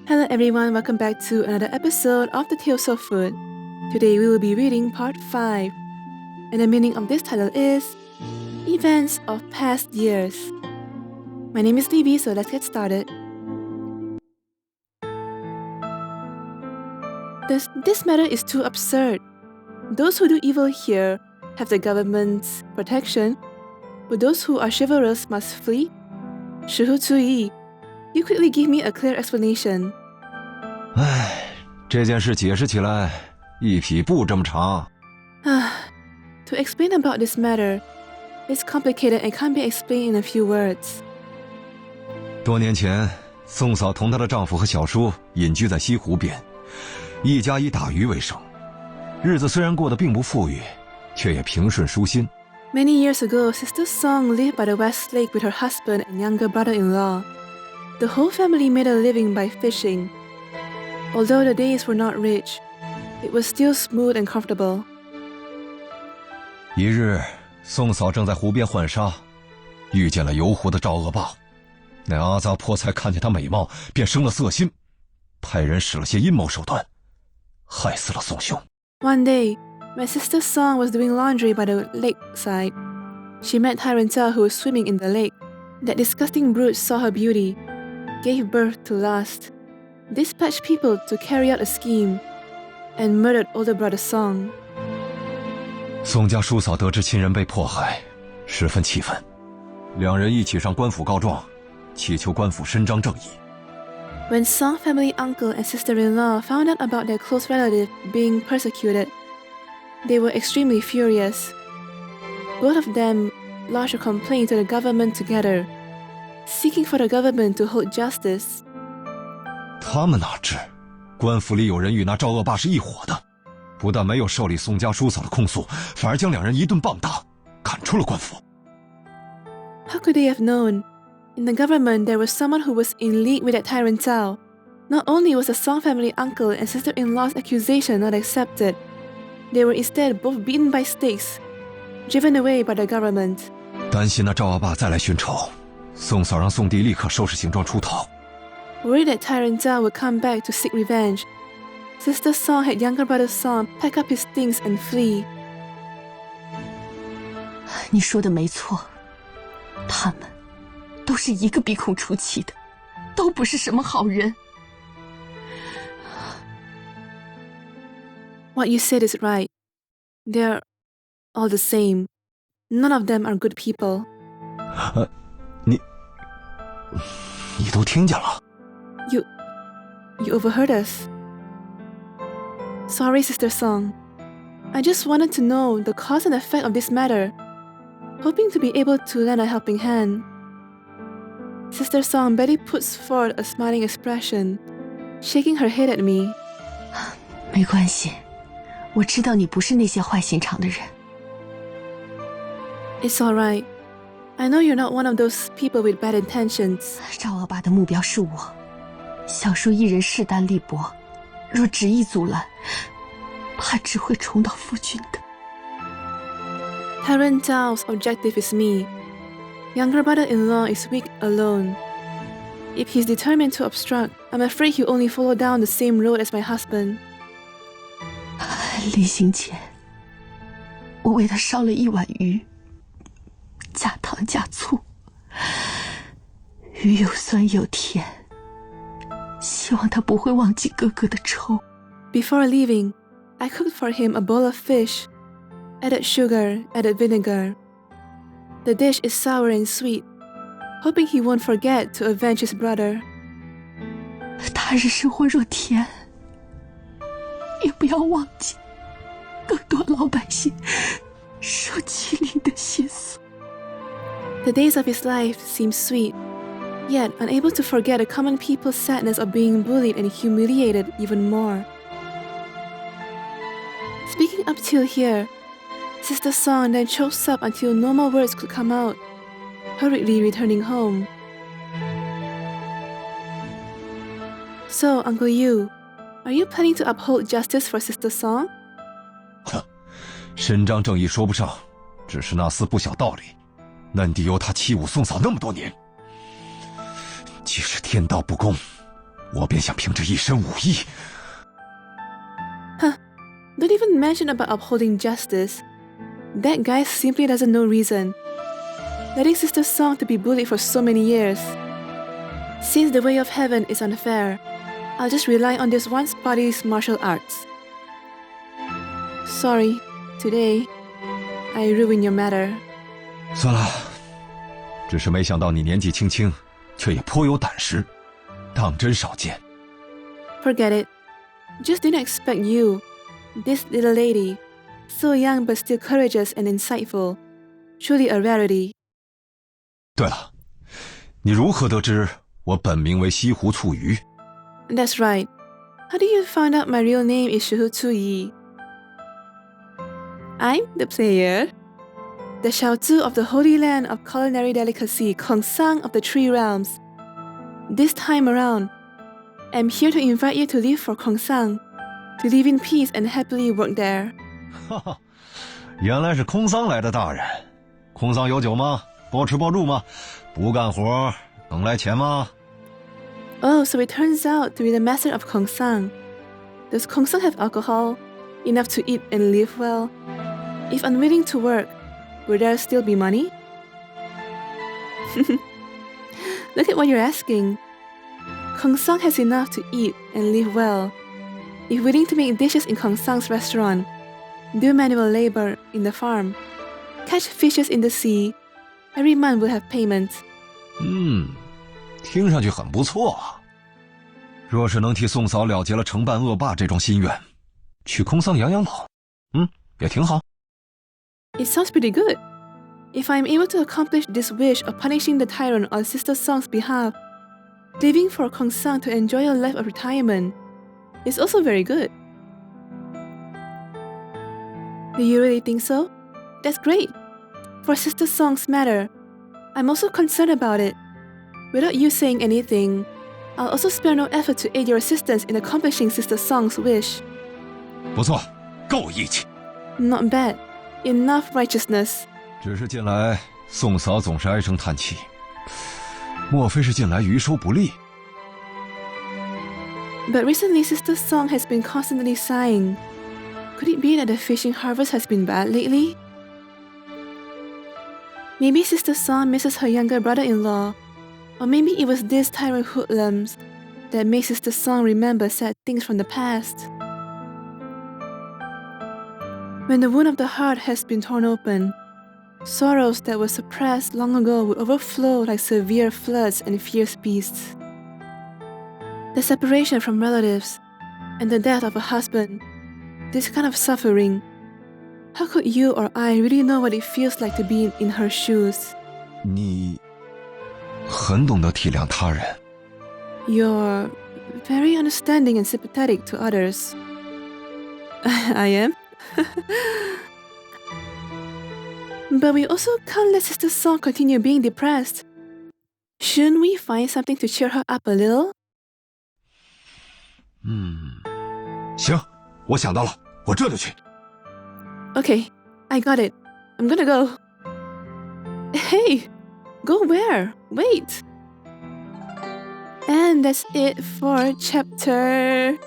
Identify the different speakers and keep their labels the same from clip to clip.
Speaker 1: Hello everyone, welcome back to another episode of the Tales of Food. Today we will be reading part 5. And the meaning of this title is Events of Past Years. My name is Livy, so let's get started. This matter is too absurd. Those who do evil here have the government's protection, but those who are chivalrous must flee? 石户出义, you quickly give me a clear explanation.
Speaker 2: 唉，这件事解释起来一匹布这么长。
Speaker 1: To explain about this matter, it's complicated and can't be explained in a few words.
Speaker 2: 多年前，宋嫂同她的丈夫和小叔隐居在西湖边，一家以打鱼为生，日子虽然过得并不富裕，却也平顺舒心。
Speaker 1: Many years ago, Sister Song lived by the West Lake with her husband and younger brother-in-law. The whole family made a living by fishing. Although the days were not rich, it was still smooth and comfortable.
Speaker 2: 一日，宋嫂正在湖边浣纱，遇见了游湖的赵恶霸。那阿杂泼才看见她美貌，便生了色心，派人使了些阴谋手段，害死了宋兄。
Speaker 1: One day, when Sister Song was doing laundry by the lakeside, she met Tyrant Zhao who was swimming in the lake. That disgusting brute saw her beauty, gave birth to lust, dispatched people to carry out a scheme, and murdered older brother Song.
Speaker 2: 宋家叔嫂得知亲人被迫害，十分气愤，两人一起上官府告状，祈求官府伸张正义。
Speaker 1: When Song family uncle and sister-in-law found out about their close relative being persecuted, they were extremely furious. Both of them lodged a complaint to the government together, seeking for the government to hold justice.
Speaker 2: 他们哪知，官府里有人与那赵恶霸是一伙的，不但没有受理宋家叔嫂的控诉，反而将两人一顿棒打，赶出了官府。
Speaker 1: How could they have known? In the government, there was someone who was in league with that Tyrant Zhao. Not only was the Song family uncle and sister-in-law's accusation not accepted, they were instead both beaten by stakes, driven away by the government.
Speaker 2: 担心那赵恶霸再来寻仇，宋嫂让宋弟立刻收拾行装出逃。
Speaker 1: Worried that Tyrant Zhao would come back to seek revenge, Sister Song had younger brother Song pack up his things and flee.
Speaker 3: 你说的没错，他们都是一个鼻孔出气的，都不是什么好人。
Speaker 1: What you said is right. They're all the same. None of them are good people.
Speaker 2: 你都听见了？
Speaker 1: You overheard us. Sorry, Sister Song. I just wanted to know the cause and effect of this matter, hoping to be able to lend a helping hand. Sister Song barely puts forth a smiling expression, shaking her head at me.
Speaker 3: 没关系，我知道你不是那些坏心肠的人。
Speaker 1: It's all right. I know you're not one of those people with bad intentions.
Speaker 3: 赵恶霸的目标是我，小叔一人势单力薄，若执意阻拦，怕只会重蹈覆辙的。
Speaker 1: Tyrant Zhao's objective is me. Younger brother-in-law is weak alone. If he's determined to obstruct, I'm afraid he'll only follow down the same road as my husband.
Speaker 3: 临行前，我为他烧了一碗鱼，加糖加醋，鱼有酸有甜，希望他不会忘记哥哥的仇。
Speaker 1: Before leaving, I cooked for him a bowl of fish, added sugar, added vinegar. The dish is sour and sweet, hoping he won't forget to avenge his brother.
Speaker 3: 他日生活若甜，也不要忘记更多老百姓受欺凌的心酸。
Speaker 1: The days of his life seem sweet, yet unable to forget the common people's sadness of being bullied and humiliated even more. Speaking up till here, Sister Song then chokes up until no more words could come out, hurriedly returning home. So, Uncle Yu, are you planning to uphold justice for Sister Song?
Speaker 2: 哼，伸张正义说不上，只是那厮不晓道理。嫩弟由他欺侮宋嫂那么多年，即使天道不公，我便想凭着一身武艺。
Speaker 1: Don't even mention about upholding justice. That guy simply doesn't know reason. Letting Sister Song to be bullied for so many years. Since the way of heaven is unfair, I'll just rely on this one body's martial arts. Sorry, today, I ruined your matter.
Speaker 2: 算了，只是没想到你年纪轻轻，却也颇有胆识，当真少见。
Speaker 1: Forget it. Just didn't expect you, this little lady, so young but still courageous and insightful, truly a rarity.
Speaker 2: 对了，你如何得知我本名为西湖醋鱼？
Speaker 1: That's right. How do you find out my real name is Shuhu Tsuyi? I'm the player. The Zhao Zhu of the Holy Land of Culinary Delicacy, Kongsang of the Three Realms. This time around, I'm here to invite you to leave for Kongsang, to live in peace and happily work there.
Speaker 2: 哈哈，原来是空桑来的大人。空桑有酒吗？包吃包住吗？不干活能来钱吗？
Speaker 1: Oh, so it turns out to be the master of Kongsang. Does Kongsang have alcohol? Enough to eat and live well? If unwilling to work, will there still be money? Look at what you're asking. Kongsang has enough to eat and live well. If willing to make dishes in Kongsang's restaurant, do manual labor in the farm, catch fishes in the sea, every month will have payment.
Speaker 2: 听上去很不错啊。若是能替宋嫂了结了惩办恶霸这种心愿，去空桑养养老，也挺好。
Speaker 1: It sounds pretty good. If I am able to accomplish this wish of punishing the tyrant on Sister Song's behalf, leaving for Kongsang to enjoy a life of retirement is also very good. Do you really think so? That's great. For Sister Song's matter, I'm also concerned about it. Without you saying anything, I'll also spare no effort to aid your assistance in accomplishing Sister Song's wish.
Speaker 2: 不错，够义气。
Speaker 1: Not bad. Enough righteousness.
Speaker 2: 只是近来宋嫂总是唉声叹气，莫非是近来渔收不利？
Speaker 1: But recently Sister Song has been constantly sighing. Could it be that the fishing harvest has been bad lately? Maybe Sister Song misses her younger brother-in-law, or maybe it was these tyrant hoodlums that made Sister Song remember sad things from the past. When the wound of the heart has been torn open, sorrows that were suppressed long ago would overflow like severe floods and fierce beasts. The separation from relatives and the death of a husband, this kind of suffering, how could you or I really know what it feels like to be in her shoes?
Speaker 2: 你很懂得体谅他人。
Speaker 1: You're very understanding and sympathetic to others. I am. But we also can't let Sister Song continue being depressed. Shouldn't we find something to cheer her up a little?
Speaker 2: 行，我想到了，我这就去。
Speaker 1: Okay, I got it. I'm gonna go. Hey, go where? Wait. And that's it for chapter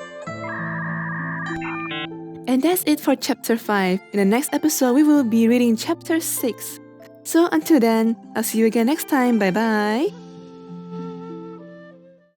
Speaker 1: 5. In the next episode, we will be reading chapter 6. So until then, I'll see you again next time. Bye bye.